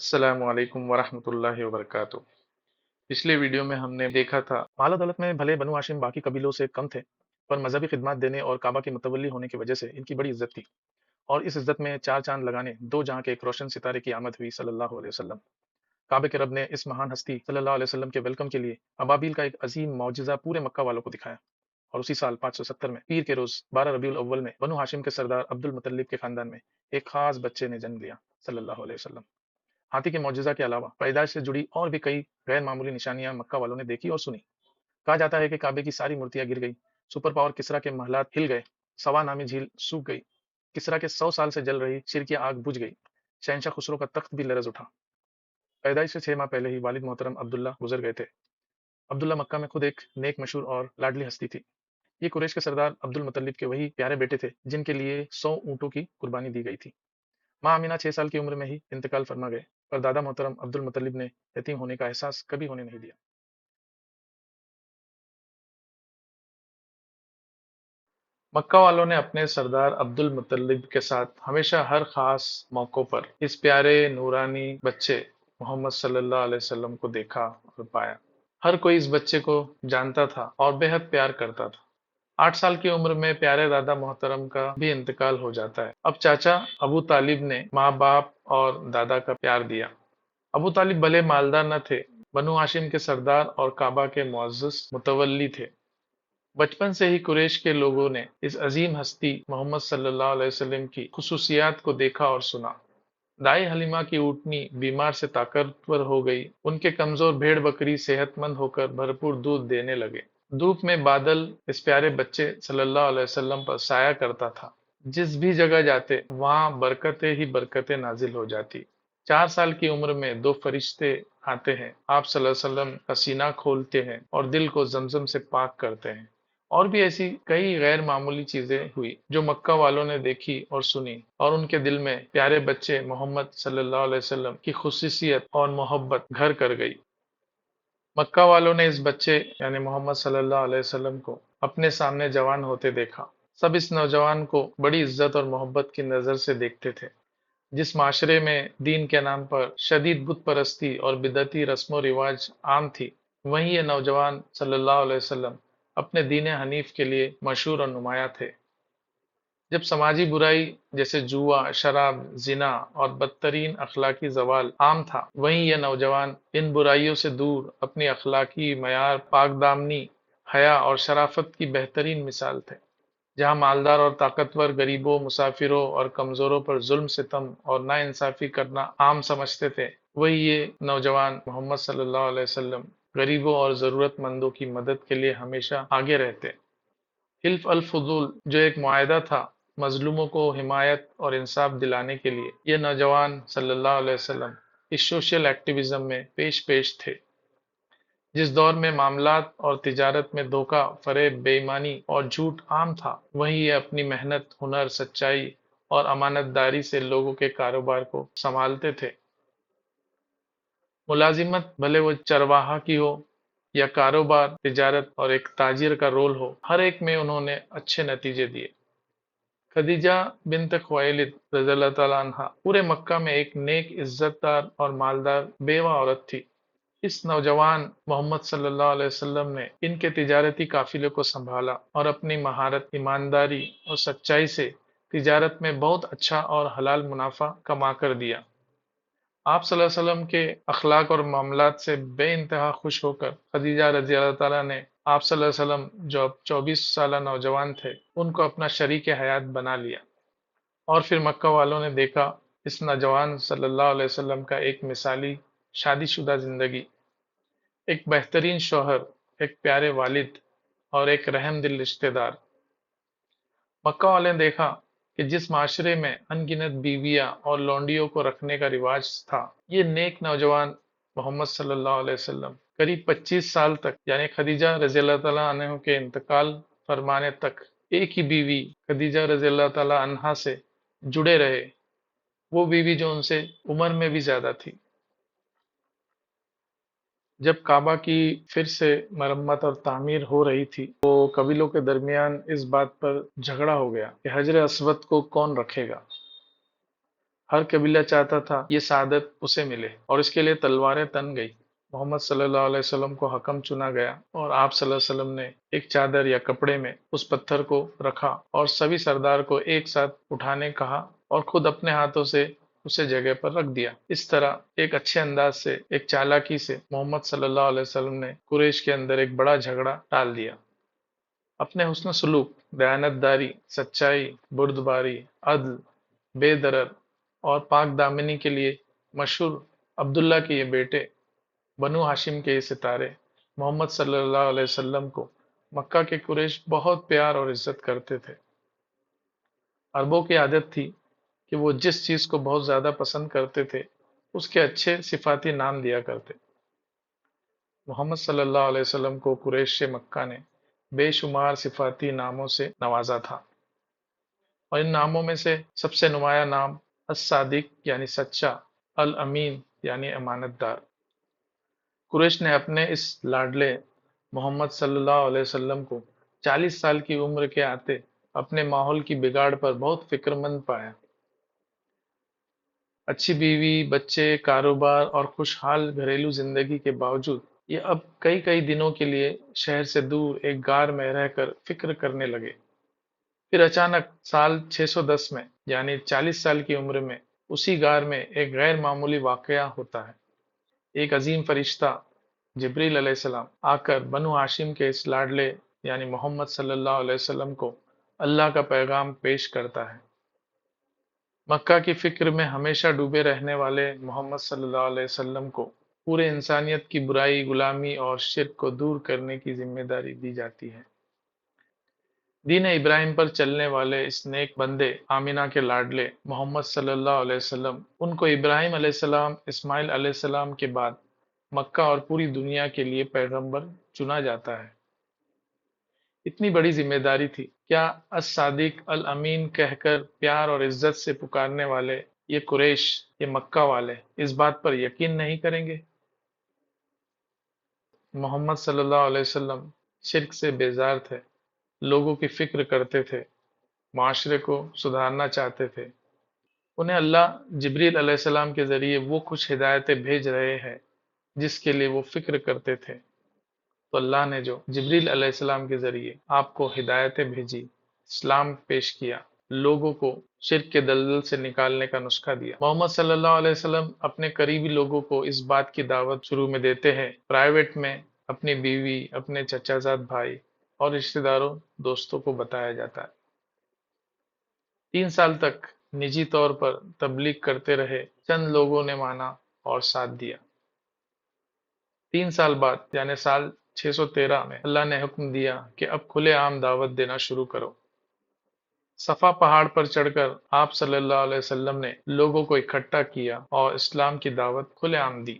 السلام علیکم ورحمۃ اللہ وبرکاتہ۔ پچھلے ویڈیو میں ہم نے دیکھا تھا مال و دولت میں بھلے بنو ہاشم باقی قبیلوں سے کم تھے، پر مذہبی خدمات دینے اور کعبہ کے متولی ہونے کی وجہ سے ان کی بڑی عزت تھی، اور اس عزت میں چار چاند لگانے دو جہاں کے ایک روشن ستارے کی آمد ہوئی صلی اللہ علیہ وسلم۔ کعبے کے رب نے اس مہان ہستی صلی اللہ علیہ وسلم کے ویلکم کے لیے ابابیل کا ایک عظیم معجزہ پورے مکہ والوں کو دکھایا، اور اسی سال 570 میں پیر کے روز 12 ربیع الاول میں بنو ہاشم کے سردار عبد المطلب کے خاندان میں ایک خاص بچے نے جنم لیا صلی اللہ علیہ وسلم۔ ہاتھی کے معجزہ کے علاوہ پیدائش سے جڑی اور بھی کئی غیر معمولی نشانیاں مکہ والوں نے دیکھی اور سنی۔ کہا جاتا ہے کہ کعبے کی ساری مورتیاں گر گئی، سپر پاور کسرا کے محلات ہل گئے، سوا نامی جھیل سوکھ گئی، کسرا کے 100 سال سے جل رہی شر کی آگ بجھ گئی، شہنشاہ خسرو کا تخت بھی لرز اٹھا۔ پیدائش سے 6 ماہ پہلے ہی والد محترم عبداللہ گزر گئے تھے۔ عبداللہ مکہ میں خود ایک نیک مشہور اور لاڈلی ہستی تھی۔ یہ قریش کے سردار عبد المطلب کے وہی پیارے بیٹے تھے جن کے لیے 100 اونٹوں کی قربانی دی گئی تھی۔ ماں آمینہ 6 سال کی عمر میں ہی انتقال فرما گئے، پر دادا محترم عبد المطلب نے یتیم ہونے کا احساس کبھی ہونے نہیں دیا۔ مکہ والوں نے اپنے سردار عبد المطلب کے ساتھ ہمیشہ ہر خاص موقعوں پر اس پیارے نورانی بچے محمد صلی اللہ علیہ وسلم کو دیکھا اور پایا۔ ہر کوئی اس بچے کو جانتا تھا اور بے حد پیار کرتا تھا۔ 8 سال کی عمر میں پیارے دادا محترم کا بھی انتقال ہو جاتا ہے۔ اب چاچا ابو طالب نے ماں باپ اور دادا کا پیار دیا۔ ابو طالب بھلے مالدار نہ تھے، بنو ہاشم کے سردار اور کعبہ کے معزز متولی تھے۔ بچپن سے ہی قریش کے لوگوں نے اس عظیم ہستی محمد صلی اللہ علیہ وسلم کی خصوصیات کو دیکھا اور سنا۔ دائی حلیمہ کی اونٹنی بیمار سے طاقتور ہو گئی، ان کے کمزور بھیڑ بکری صحت مند ہو کر بھرپور دودھ دینے لگے۔ دھوپ میں بادل اس پیارے بچے صلی اللہ علیہ وسلم پر سایہ کرتا تھا۔ جس بھی جگہ جاتے وہاں برکتیں ہی برکتیں نازل ہو جاتی۔ 4 سال کی عمر میں دو فرشتے آتے ہیں، آپ صلی اللہ علیہ وسلم کا سینہ کھولتے ہیں اور دل کو زمزم سے پاک کرتے ہیں۔ اور بھی ایسی کئی غیر معمولی چیزیں ہوئی جو مکہ والوں نے دیکھی اور سنی، اور ان کے دل میں پیارے بچے محمد صلی اللہ علیہ وسلم کی خصوصیت اور محبت گھر کر گئی۔ مکہ والوں نے اس بچے یعنی محمد صلی اللہ علیہ وسلم کو اپنے سامنے جوان ہوتے دیکھا۔ سب اس نوجوان کو بڑی عزت اور محبت کی نظر سے دیکھتے تھے۔ جس معاشرے میں دین کے نام پر شدید بت پرستی اور بدعتی رسم و رواج عام تھی، وہیں یہ نوجوان صلی اللہ علیہ وسلم اپنے دین حنیف کے لیے مشہور اور نمایاں تھے۔ جب سماجی برائی جیسے جوا، شراب، زنا اور بدترین اخلاقی زوال عام تھا، وہیں یہ نوجوان ان برائیوں سے دور اپنی اخلاقی معیار، پاک دامنی، حیا اور شرافت کی بہترین مثال تھے۔ جہاں مالدار اور طاقتور غریبوں، مسافروں اور کمزوروں پر ظلم ستم اور ناانصافی کرنا عام سمجھتے تھے، وہی یہ نوجوان محمد صلی اللہ علیہ وسلم غریبوں اور ضرورت مندوں کی مدد کے لیے ہمیشہ آگے رہتے۔ حلف الفضول جو ایک معاہدہ تھا مظلوموں کو حمایت اور انصاف دلانے کے لیے، یہ نوجوان صلی اللہ علیہ وسلم اس سوشل ایکٹیویزم میں پیش تھے۔ جس دور میں معاملات اور تجارت میں دھوکہ، فریب، بے ایمانی اور جھوٹ عام تھا، وہیں یہ اپنی محنت، ہنر، سچائی اور امانت داری سے لوگوں کے کاروبار کو سنبھالتے تھے۔ ملازمت بھلے وہ چرواہا کی ہو یا کاروبار، تجارت اور ایک تاجر کا رول ہو، ہر ایک میں انہوں نے اچھے نتیجے دیے۔ خدیجہ بنت خویلد رضی اللہ تعالیٰ عنہ پورے مکہ میں ایک نیک، عزت دار اور مالدار بیوہ عورت تھی۔ اس نوجوان محمد صلی اللہ علیہ وسلم نے ان کے تجارتی قافلے کو سنبھالا اور اپنی مہارت، ایمانداری اور سچائی سے تجارت میں بہت اچھا اور حلال منافع کما کر دیا۔ آپ صلی اللہ علیہ وسلم کے اخلاق اور معاملات سے بے انتہا خوش ہو کر خدیجہ رضی اللہ تعالیٰ نے آپ صلی اللہ علیہ وسلم جو اب 24 سالہ نوجوان تھے ان کو اپنا شریک حیات بنا لیا۔ اور پھر مکہ والوں نے دیکھا اس نوجوان صلی اللہ علیہ وسلم کا ایک مثالی شادی شدہ زندگی، ایک بہترین شوہر، ایک پیارے والد اور ایک رحم دل رشتہ دار۔ مکہ والے نے دیکھا کہ جس معاشرے میں ان گنت بیویاں اور لونڈیوں کو رکھنے کا رواج تھا، یہ نیک نوجوان محمد صلی اللہ علیہ وسلم قریب 25 سال تک یعنی خدیجہ رضی اللہ تعالیٰ عنہ کے انتقال فرمانے تک ایک ہی بیوی خدیجہ رضی اللہ تعالیٰ عنہا سے جڑے رہے، وہ بیوی جو ان سے عمر میں بھی زیادہ تھی۔ جب کعبہ کی پھر سے مرمت اور تعمیر ہو رہی تھی تو قبیلوں کے درمیان اس بات پر جھگڑا ہو گیا کہ حجر اسود کو کون رکھے گا۔ ہر قبیلہ چاہتا تھا یہ سعادت اسے ملے اور اس کے لیے تلواریں تن گئی۔ محمد صلی اللہ علیہ وسلم کو حکم چنا گیا اور آپ صلی اللہ علیہ وسلم نے ایک چادر یا کپڑے میں اس پتھر کو رکھا اور سبھی سردار کو ایک ساتھ اٹھانے کہا اور خود اپنے ہاتھوں سے اسے جگہ پر رکھ دیا۔ اس طرح ایک اچھے انداز سے، ایک چالاکی سے محمد صلی اللہ علیہ وسلم نے قریش کے اندر ایک بڑا جھگڑا ٹال دیا۔ اپنے حسن سلوک، دیانتداری، سچائی، بردباری، عدل، بے درر اور پاک دامنی کے لیے مشہور عبداللہ کے یہ بیٹے، بنو ہاشم کے یہ ستارے، محمد صلی اللہ علیہ وسلم کو مکہ کے قریش بہت پیار اور عزت کرتے تھے۔ عربوں کی عادت تھی کہ وہ جس چیز کو بہت زیادہ پسند کرتے تھے اس کے اچھے صفاتی نام دیا کرتے۔ محمد صلی اللہ علیہ وسلم کو قریش مکہ نے بے شمار صفاتی ناموں سے نوازا تھا، اور ان ناموں میں سے سب سے نمایاں نام الصادق یعنی سچا، الامین یعنی امانت دار۔ قریش نے اپنے اس لاڈلے محمد صلی اللہ علیہ وسلم کو 40 سال کی عمر کے آتے اپنے ماحول کی بگاڑ پر بہت فکر مند پایا۔ اچھی بیوی، بچے، کاروبار اور خوشحال گھریلو زندگی کے باوجود یہ اب کئی کئی دنوں کے لیے شہر سے دور ایک غار میں رہ کر فکر کرنے لگے۔ پھر اچانک سال 610 میں یعنی 40 سال کی عمر میں اسی غار میں ایک غیر معمولی واقعہ ہوتا ہے۔ ایک عظیم فرشتہ جبریل علیہ السلام آ کر بنو ہاشم کے اس لاڈلے یعنی محمد صلی اللہ علیہ وسلم کو اللہ کا پیغام پیش کرتا ہے۔ مکہ کی فکر میں ہمیشہ ڈوبے رہنے والے محمد صلی اللہ علیہ وسلم کو پورے انسانیت کی برائی، غلامی اور شرک کو دور کرنے کی ذمہ داری دی جاتی ہے۔ دین ابراہیم پر چلنے والے اس نیک بندے آمینہ کے لاڈلے محمد صلی اللہ علیہ وسلم، ان کو ابراہیم علیہ السلام، اسماعیل علیہ السلام کے بعد مکہ اور پوری دنیا کے لیے پیغمبر چنا جاتا ہے۔ اتنی بڑی ذمہ داری تھی، کیا الصادق الامین کہہ کر پیار اور عزت سے پکارنے والے یہ قریش، یہ مکہ والے اس بات پر یقین نہیں کریں گے؟ محمد صلی اللہ علیہ وسلم شرک سے بیزار تھے، لوگوں کی فکر کرتے تھے، معاشرے کو سدھارنا چاہتے تھے۔ انہیں اللہ جبریل علیہ السلام کے ذریعے وہ کچھ ہدایتیں بھیج رہے ہیں جس کے لیے وہ فکر کرتے تھے، تو اللہ نے جو جبریل علیہ السلام کے ذریعے آپ کو ہدایتیں بھیجی، اسلام پیش کیا، لوگوں کو شرک کے دلدل سے نکالنے کا نسخہ دیا۔ محمد صلی اللہ علیہ وسلم اپنے قریبی لوگوں کو اس بات کی دعوت شروع میں دیتے ہیں، پرائیویٹ میں اپنی بیوی، اپنے چچا زاد بھائی اور رشتہ داروں، دوستوں کو بتایا جاتا ہے۔ 3 سال تک نجی طور پر تبلیغ کرتے رہے، چند لوگوں نے مانا اور ساتھ دیا۔ 3 سال بعد یعنی سال 613 میں اللہ نے حکم دیا کہ اب کھلے عام دعوت دینا شروع کرو۔ صفا پہاڑ پر چڑھ کر آپ صلی اللہ علیہ وسلم نے لوگوں کو اکٹھا کیا اور اسلام کی دعوت کھلے عام دی۔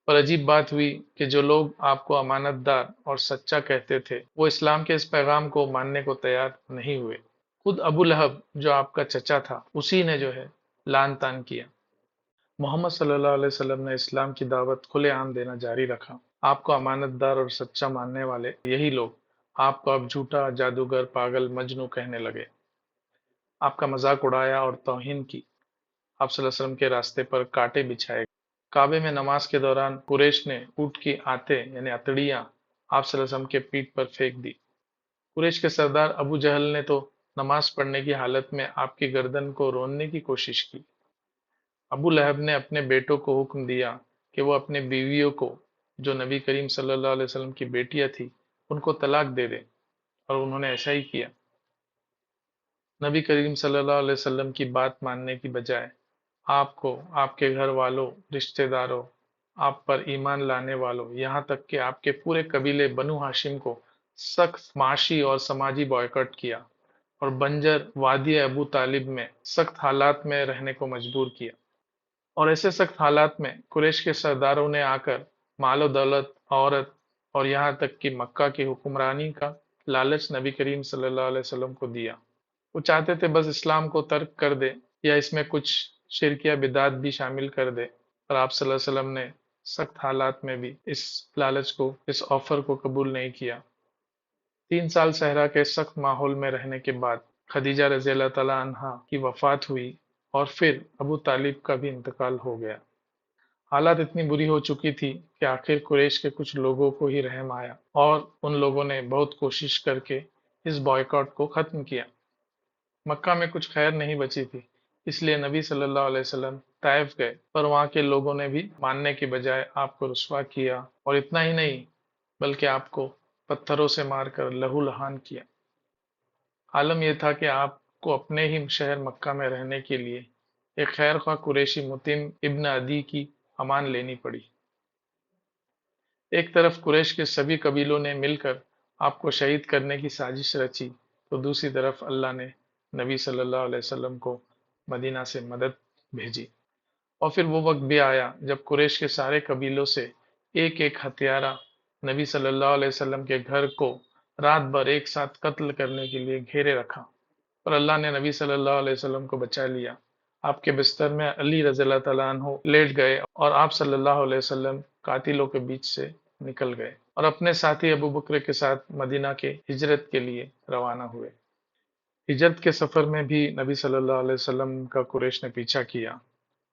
اور عجیب بات ہوئی کہ جو لوگ آپ کو امانت دار اور سچا کہتے تھے وہ اسلام کے اس پیغام کو ماننے کو تیار نہیں ہوئے۔ خود ابو لہب جو آپ کا چچا تھا اسی نے جو ہے لان تان کیا۔ محمد صلی اللہ علیہ وسلم نے اسلام کی دعوت کھلے عام دینا جاری رکھا۔ آپ کو امانت دار اور سچا ماننے والے یہی لوگ آپ کو اب جھوٹا، جادوگر، پاگل، مجنوں کہنے لگے، آپ کا مذاق اڑایا اور توہین کی۔ آپ صلی اللہ علیہ وسلم کے راستے پر کانٹے بچھائے۔ کعبے میں نماز کے دوران قریش نے اونٹ کی آتے یعنی اتڑیاں آپ صلی اللہ علیہ وسلم کے پیٹھ پر پھینک دی۔ قریش کے سردار ابو جہل نے تو نماز پڑھنے کی حالت میں آپ کی گردن کو روننے کی کوشش کی۔ ابو لہب نے اپنے بیٹوں کو حکم دیا کہ وہ اپنے بیویوں کو جو نبی کریم صلی اللہ علیہ وسلم کی بیٹیاں تھیں ان کو طلاق دے دیں، اور انہوں نے ایسا ہی کیا۔ نبی کریم صلی اللہ علیہ وسلم کی بات ماننے کی بجائے آپ کو، آپ کے گھر والوں، رشتہ داروں، آپ پر ایمان لانے والوں، یہاں تک کہ آپ کے پورے قبیلے بنو ہاشم کو سخت معاشی اور سماجی بائیکاٹ کیا اور بنجر وادی ابو طالب میں سخت حالات میں رہنے کو مجبور کیا۔ اور ایسے سخت حالات میں قریش کے سرداروں نے آ کر مال و دولت، عورت اور یہاں تک کہ مکہ کی حکمرانی کا لالچ نبی کریم صلی اللہ علیہ وسلم کو دیا۔ وہ چاہتے تھے بس اسلام کو ترک کر دے یا اس میں کچھ شرک یا بدعت بھی شامل کر دے، اور آپ صلی اللہ علیہ وسلم نے سخت حالات میں بھی اس لالچ کو، اس آفر کو قبول نہیں کیا۔ 3 سال صحرا کے سخت ماحول میں رہنے کے بعد خدیجہ رضی اللہ تعالی عنہا کی وفات ہوئی اور پھر ابو طالب کا بھی انتقال ہو گیا۔ حالات اتنی بری ہو چکی تھی کہ آخر قریش کے کچھ لوگوں کو ہی رحم آیا اور ان لوگوں نے بہت کوشش کر کے اس بائیکاٹ کو ختم کیا۔ مکہ میں کچھ خیر نہیں بچی تھی، اس لیے نبی صلی اللہ علیہ وسلم طائف گئے، پر وہاں کے لوگوں نے بھی ماننے کے بجائے آپ کو رسوا کیا، اور اتنا ہی نہیں بلکہ آپ کو پتھروں سے مار کر لہو لہان کیا۔ عالم یہ تھا کہ آپ کو اپنے ہی شہر مکہ میں رہنے کے لیے ایک خیر خواہ قریشی متیم ابن عدی کی امان لینی پڑی۔ ایک طرف قریش کے سبھی قبیلوں نے مل کر آپ کو شہید کرنے کی سازش رچی، تو دوسری طرف اللہ نے نبی صلی اللہ علیہ وسلم کو مدینہ سے مدد بھیجی۔ اور پھر وہ وقت بھی آیا جب قریش کے سارے قبیلوں سے ایک ایک ہتھیارہ نبی صلی اللہ علیہ وسلم کے گھر کو رات بھر ایک ساتھ قتل کرنے کے لیے گھیرے رکھا، پر اللہ نے نبی صلی اللہ علیہ وسلم کو بچا لیا۔ آپ کے بستر میں علی رضی اللہ تعالیٰ عنہ لیٹ گئے اور آپ صلی اللہ علیہ وسلم قاتلوں کے بیچ سے نکل گئے اور اپنے ساتھی ابو بکر کے ساتھ مدینہ کے ہجرت کے لیے روانہ ہوئے۔ ہجرت کے سفر میں بھی نبی صلی اللہ علیہ وسلم کا قریش نے پیچھا کیا،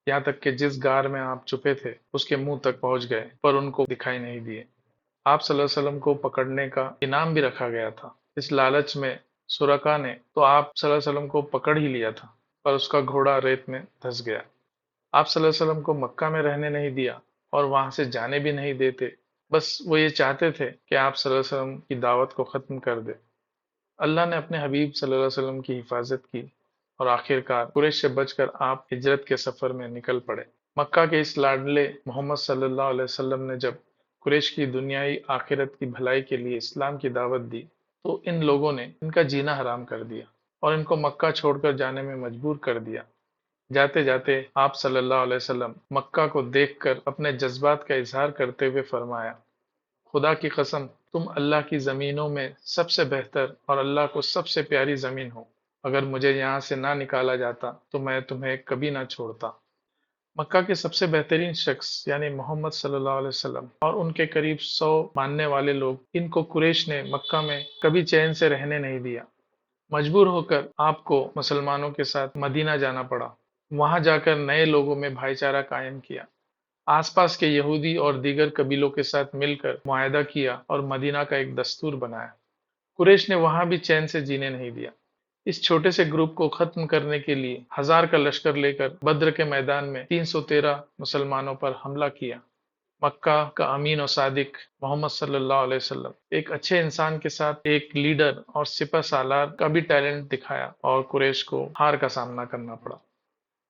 یہاں تک کہ جس غار میں آپ چھپے تھے اس کے منہ تک پہنچ گئے، پر ان کو دکھائی نہیں دیے۔ آپ صلی اللہ علیہ وسلم کو پکڑنے کا انعام بھی رکھا گیا تھا۔ اس لالچ میں سرقہ نے تو آپ صلی اللہ علیہ وسلم کو پکڑ ہی لیا تھا، پر اس کا گھوڑا ریت میں دھس گیا۔ آپ صلی اللہ علیہ وسلم کو مکہ میں رہنے نہیں دیا اور وہاں سے جانے بھی نہیں دیتے، بس وہ یہ چاہتے تھے کہ آپ صلی اللہ علیہ وسلم کی دعوت کو ختم کر دے۔ اللہ نے اپنے حبیب صلی اللہ علیہ وسلم کی حفاظت کی اور آخر کار قریش سے بچ کر آپ ہجرت کے سفر میں نکل پڑے۔ مکہ کے اس لاڈلے محمد صلی اللہ علیہ وسلم نے جب قریش کی دنیائی آخرت کی بھلائی کے لیے اسلام کی دعوت دی، تو ان لوگوں نے ان کا جینا حرام کر دیا اور ان کو مکہ چھوڑ کر جانے میں مجبور کر دیا۔ جاتے جاتے آپ صلی اللہ علیہ وسلم مکہ کو دیکھ کر اپنے جذبات کا اظہار کرتے ہوئے فرمایا، خدا کی قسم، تم اللہ کی زمینوں میں سب سے بہتر اور اللہ کو سب سے پیاری زمین ہو۔ اگر مجھے یہاں سے نہ نکالا جاتا تو میں تمہیں کبھی نہ چھوڑتا۔ مکہ کے سب سے بہترین شخص یعنی محمد صلی اللہ علیہ وسلم اور ان کے قریب 100 ماننے والے لوگ، ان کو قریش نے مکہ میں کبھی چین سے رہنے نہیں دیا۔ مجبور ہو کر آپ کو مسلمانوں کے ساتھ مدینہ جانا پڑا، وہاں جا کر نئے لوگوں میں بھائی چارہ قائم کیا، آس پاس کے یہودی اور دیگر قبیلوں کے ساتھ مل کر معاہدہ کیا اور مدینہ کا ایک دستور بنایا۔ قریش نے وہاں بھی چین سے جینے نہیں دیا۔ اس چھوٹے سے گروپ کو ختم کرنے کے لیے 1000 کا لشکر لے کر بدر کے میدان میں 313 مسلمانوں پر حملہ کیا۔ مکہ کا امین و صادق محمد صلی اللہ علیہ وسلم ایک اچھے انسان کے ساتھ ایک لیڈر اور سپہ سالار کا بھی ٹیلنٹ دکھایا اور قریش کو ہار کا سامنا کرنا پڑا۔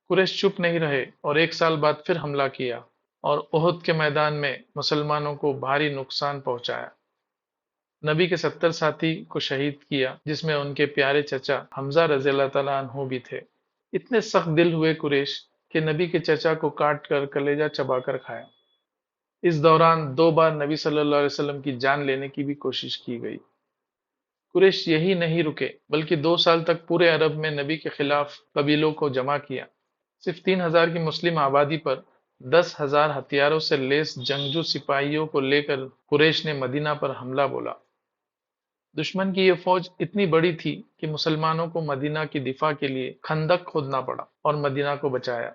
قریش چپ نہیں رہے اور ایک سال بعد پھر حملہ کیا اور احد کے میدان میں مسلمانوں کو بھاری نقصان پہنچایا۔ نبی کے 70 ساتھی کو شہید کیا، جس میں ان کے پیارے چچا حمزہ رضی اللہ تعالیٰ عنہ بھی تھے۔ اتنے سخت دل ہوئے قریش کہ نبی کے چچا کو کاٹ کر کلیجہ چبا کر کھایا۔ اس دوران 2 بار نبی صلی اللہ علیہ وسلم کی جان لینے کی بھی کوشش کی گئی۔ قریش یہی نہیں رکے بلکہ 2 سال تک پورے عرب میں نبی کے خلاف قبیلوں کو جمع کیا۔ صرف 3000 کی مسلم آبادی پر 10,000 ہتھیاروں سے لیس جنگجو سپاہیوں کو لے کر قریش نے مدینہ پر حملہ بولا۔ دشمن کی یہ فوج اتنی بڑی تھی کہ مسلمانوں کو مدینہ کی دفاع کے لیے خندق کھودنا پڑا اور مدینہ کو بچایا۔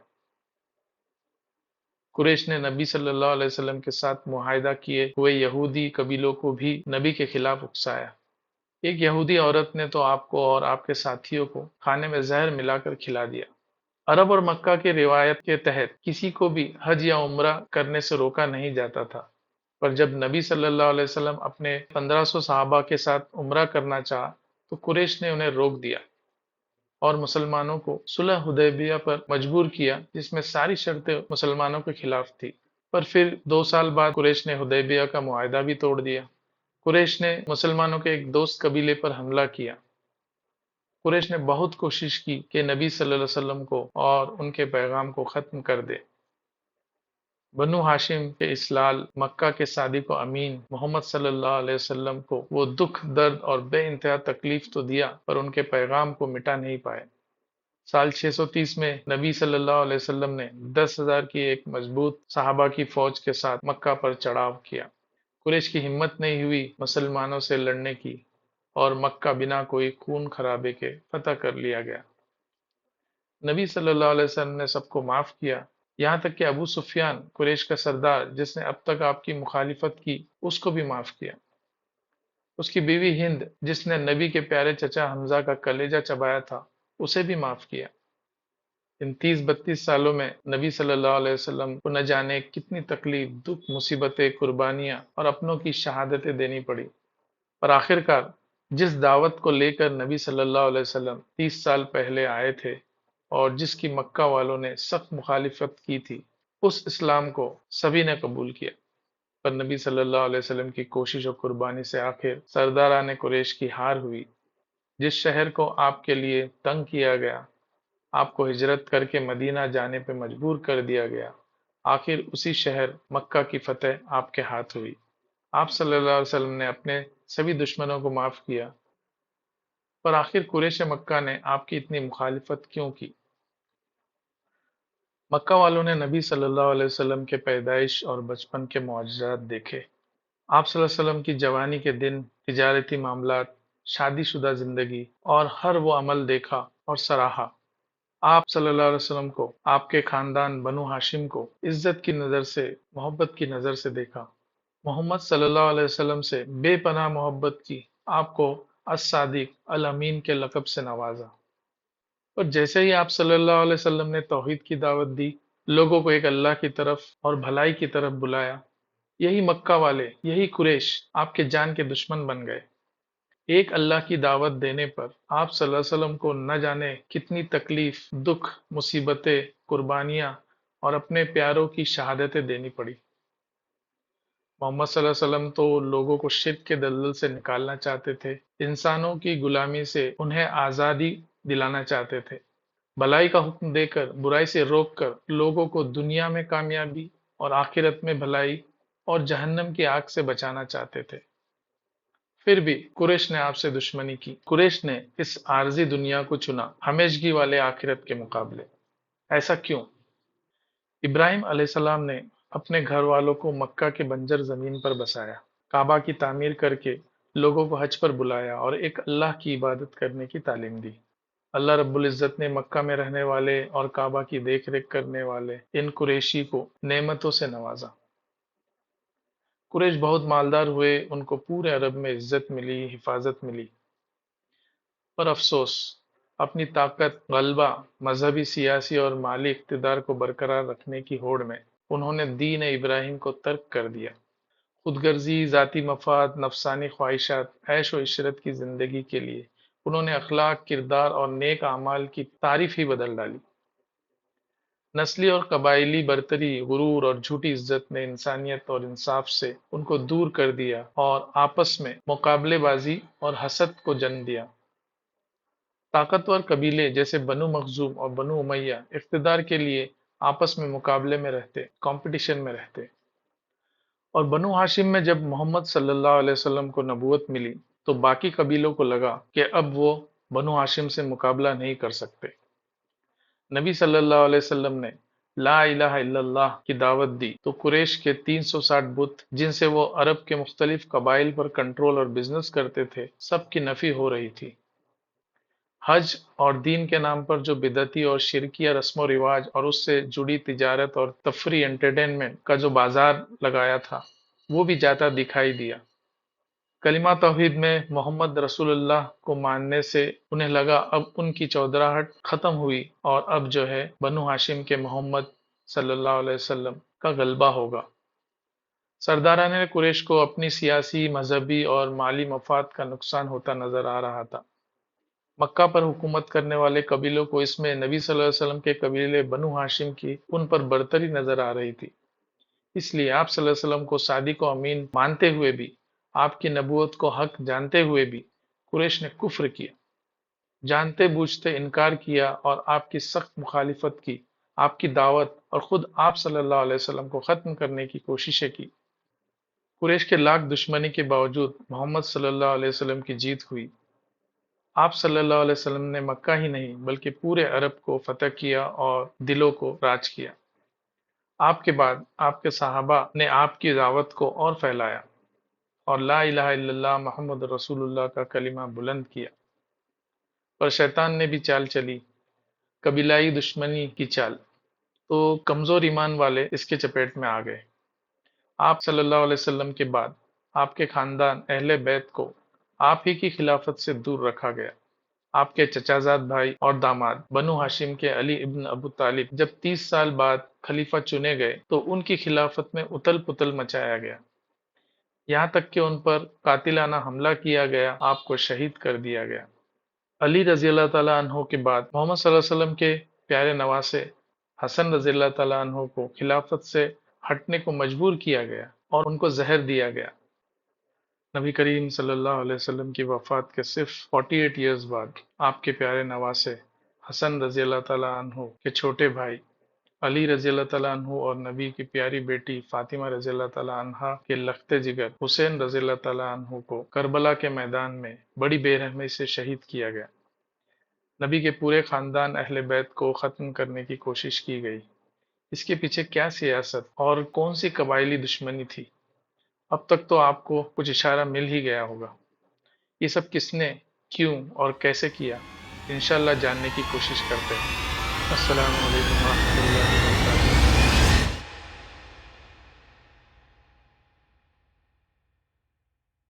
قریش نے نبی صلی اللہ علیہ وسلم کے ساتھ معاہدہ کیے ہوئے یہودی قبیلوں کو بھی نبی کے خلاف اکسایا۔ ایک یہودی عورت نے تو آپ کو اور آپ کے ساتھیوں کو کھانے میں زہر ملا کر کھلا دیا۔ عرب اور مکہ کے روایت کے تحت کسی کو بھی حج یا عمرہ کرنے سے روکا نہیں جاتا تھا، پر جب نبی صلی اللہ علیہ وسلم اپنے 1500 صحابہ کے ساتھ عمرہ کرنا چاہا تو قریش نے انہیں روک دیا اور مسلمانوں کو صلح حدیبیہ پر مجبور کیا، جس میں ساری شرطیں مسلمانوں کے خلاف تھی۔ پر پھر 2 سال بعد قریش نے حدیبیہ کا معاہدہ بھی توڑ دیا۔ قریش نے مسلمانوں کے ایک دوست قبیلے پر حملہ کیا۔ قریش نے بہت کوشش کی کہ نبی صلی اللہ علیہ وسلم کو اور ان کے پیغام کو ختم کر دے۔ بنو ہاشم کے اسلال مکہ کے صادق و امین محمد صلی اللہ علیہ وسلم کو وہ دکھ، درد اور بے انتہا تکلیف تو دیا، پر ان کے پیغام کو مٹا نہیں پائے۔ سال 630 میں نبی صلی اللہ علیہ وسلم نے 10,000 کی ایک مضبوط صحابہ کی فوج کے ساتھ مکہ پر چڑھاؤ کیا۔ قریش کی ہمت نہیں ہوئی مسلمانوں سے لڑنے کی اور مکہ بنا کوئی خون خرابے کے فتح کر لیا گیا۔ نبی صلی اللہ علیہ وسلم نے سب کو معاف کیا، یہاں تک کہ ابو سفیان قریش کا سردار جس نے اب تک آپ کی مخالفت کی اس کو بھی معاف کیا۔ اس کی بیوی ہند جس نے نبی کے پیارے چچا حمزہ کا کلیجہ چبایا تھا اسے بھی معاف کیا۔ ان 30-32 سالوں میں نبی صلی اللہ علیہ وسلم کو نہ جانے کتنی تکلیف، دکھ، مصیبتیں، قربانیاں اور اپنوں کی شہادتیں دینی پڑی، پر آخر کار جس دعوت کو لے کر نبی صلی اللہ علیہ وسلم 30 سال پہلے آئے تھے اور جس کی مکہ والوں نے سخت مخالفت کی تھی، اس اسلام کو سبھی نے قبول کیا۔ پر نبی صلی اللہ علیہ وسلم کی کوشش و قربانی سے آخر سرداران قریش کی ہار ہوئی۔ جس شہر کو آپ کے لیے تنگ کیا گیا، آپ کو ہجرت کر کے مدینہ جانے پہ مجبور کر دیا گیا، آخر اسی شہر مکہ کی فتح آپ کے ہاتھ ہوئی۔ آپ صلی اللہ علیہ وسلم نے اپنے سبھی دشمنوں کو معاف کیا، پر آخر قریش مکہ نے آپ کی اتنی مخالفت کیوں کی؟ مکہ والوں نے نبی صلی اللہ علیہ وسلم کے پیدائش اور بچپن کے معجزات دیکھے۔ آپ صلی اللہ علیہ وسلم کی جوانی کے دن، تجارتی معاملات، شادی شدہ زندگی اور ہر وہ عمل دیکھا اور سراہا۔ آپ صلی اللہ علیہ وسلم کو، آپ کے خاندان بنو ہاشم کو عزت کی نظر سے، محبت کی نظر سے دیکھا۔ محمد صلی اللہ علیہ وسلم سے بے پناہ محبت کی، آپ کو الصادق الامین کے لقب سے نوازا۔ اور جیسے ہی آپ صلی اللہ علیہ وسلم نے توحید کی دعوت دی، لوگوں کو ایک اللہ کی طرف اور بھلائی کی طرف بلایا، یہی مکہ والے، یہی قریش آپ کے جان کے دشمن بن گئے۔ ایک اللہ کی دعوت دینے پر آپ صلی اللہ علیہ وسلم کو نہ جانے کتنی تکلیف، دکھ، مصیبتیں، قربانیاں اور اپنے پیاروں کی شہادتیں دینی پڑی۔ محمد صلی اللہ علیہ وسلم تو لوگوں کو شرک کے دلدل سے نکالنا چاہتے تھے، انسانوں کی غلامی سے انہیں آزادی دلانا چاہتے تھے، بھلائی کا حکم دے کر، برائی سے روک کر لوگوں کو دنیا میں کامیابی اور آخرت میں بھلائی اور جہنم کی آگ سے بچانا چاہتے تھے۔ پھر بھی قریش نے آپ سے دشمنی کی، قریش نے اس عارضی دنیا کو چنا ہمیشگی والے آخرت کے مقابلے۔ ایسا کیوں؟ ابراہیم علیہ السلام نے اپنے گھر والوں کو مکہ کے بنجر زمین پر بسایا، کعبہ کی تعمیر کر کے لوگوں کو حج پر بلایا اور ایک اللہ کی عبادت کرنے کی تعلیم دی۔ اللہ رب العزت نے مکہ میں رہنے والے اور کعبہ کی دیکھ ریکھ کرنے والے ان قریشی کو نعمتوں سے نوازا۔ قریش بہت مالدار ہوئے، ان کو پورے عرب میں عزت ملی، حفاظت ملی، پر افسوس اپنی طاقت، غلبہ، مذہبی، سیاسی اور مالی اقتدار کو برقرار رکھنے کی ہوڑ میں انہوں نے دین ابراہیم کو ترک کر دیا۔ خود غرضی، ذاتی مفاد، نفسانی خواہشات، عیش و عشرت کی زندگی کے لیے انہوں نے اخلاق، کردار اور نیک اعمال کی تعریف ہی بدل ڈالی۔ نسلی اور قبائلی برتری، غرور اور جھوٹی عزت نے انسانیت اور انصاف سے ان کو دور کر دیا اور آپس میں مقابلے بازی اور حسد کو جنم دیا۔ طاقتور قبیلے جیسے بنو مخزوم اور بنو امیہ اقتدار کے لیے آپس میں مقابلے میں رہتے، کمپٹیشن میں رہتے، اور بنو ہاشم میں جب محمد صلی اللہ علیہ وسلم کو نبوت ملی تو باقی قبیلوں کو لگا کہ اب وہ بنو ہاشم سے مقابلہ نہیں کر سکتے۔ نبی صلی اللہ علیہ وسلم نے لا الہ الا اللہ کی دعوت دی تو قریش کے 360 بت جن سے وہ عرب کے مختلف قبائل پر کنٹرول اور بزنس کرتے تھے، سب کی نفی ہو رہی تھی۔ حج اور دین کے نام پر جو بدعتی اور شرکیہ رسم و رواج اور اس سے جڑی تجارت اور تفریح، انٹرٹینمنٹ کا جو بازار لگایا تھا، وہ بھی جاتا دکھائی دیا۔ کلمہ توحید میں محمد رسول اللہ کو ماننے سے انہیں لگا اب ان کی چودراہٹ ختم ہوئی اور اب جو ہے بنو ہاشم کے محمد صلی اللہ علیہ وسلم کا غلبہ ہوگا۔ سرداران قریش کو اپنی سیاسی، مذہبی اور مالی مفاد کا نقصان ہوتا نظر آ رہا تھا۔ مکہ پر حکومت کرنے والے قبیلوں کو اس میں نبی صلی اللہ علیہ وسلم کے قبیلے بنو ہاشم کی ان پر برتری نظر آ رہی تھی۔ اس لیے آپ صلی اللہ علیہ وسلم کو صادق و امین مانتے ہوئے بھی، آپ کی نبوت کو حق جانتے ہوئے بھی قریش نے کفر کیا، جانتے بوجھتے انکار کیا اور آپ کی سخت مخالفت کی، آپ کی دعوت اور خود آپ صلی اللہ علیہ وسلم کو ختم کرنے کی کوششیں کی۔ قریش کے لاکھ دشمنی کے باوجود محمد صلی اللہ علیہ وسلم کی جیت ہوئی۔ آپ صلی اللہ علیہ وسلم نے مکہ ہی نہیں بلکہ پورے عرب کو فتح کیا اور دلوں کو راج کیا۔ آپ کے بعد آپ کے صحابہ نے آپ کی دعوت کو اور پھیلایا اور لا الہ الا اللہ محمد رسول اللہ کا کلمہ بلند کیا، پر شیطان نے بھی چال چلی۔ قبیلائی دشمنی کی چال، تو کمزور ایمان والے اس کے چپیٹ میں آ گئے۔ آپ صلی اللہ علیہ وسلم کے بعد آپ کے خاندان اہل بیت کو آپ ہی کی خلافت سے دور رکھا گیا۔ آپ کے چچا زاد بھائی اور داماد بنو ہاشم کے علی ابن ابو طالب جب 30 سال بعد خلیفہ چنے گئے تو ان کی خلافت میں اتل پتل مچایا گیا، یہاں تک کہ ان پر قاتلانہ حملہ کیا گیا، آپ کو شہید کر دیا گیا۔ علی رضی اللہ تعالیٰ عنہ کے بعد محمد صلی اللہ علیہ وسلم کے پیارے نواسے حسن رضی اللہ تعالیٰ عنہ کو خلافت سے ہٹنے کو مجبور کیا گیا اور ان کو زہر دیا گیا۔ نبی کریم صلی اللہ علیہ وسلم کی وفات کے صرف 48 ایئرز بعد آپ کے پیارے نواسے حسن رضی اللہ تعالیٰ عنہ کے چھوٹے بھائی علی رضی اللہ تعالیٰ عنہ اور نبی کی پیاری بیٹی فاطمہ رضی اللہ تعالیٰ عنہا کے لخت جگر حسین رضی اللہ تعالیٰ عنہ کو کربلا کے میدان میں بڑی بے رحمی سے شہید کیا گیا۔ نبی کے پورے خاندان اہل بیت کو ختم کرنے کی کوشش کی گئی۔ اس کے پیچھے کیا سیاست اور کون سی قبائلی دشمنی تھی؟ اب تک تو آپ کو کچھ اشارہ مل ہی گیا ہوگا۔ یہ سب کس نے، کیوں اور کیسے کیا، انشاءاللہ جاننے کی کوشش کرتے ہیں۔ السلام علیکم ورحمۃ اللہ وبرکاتہ۔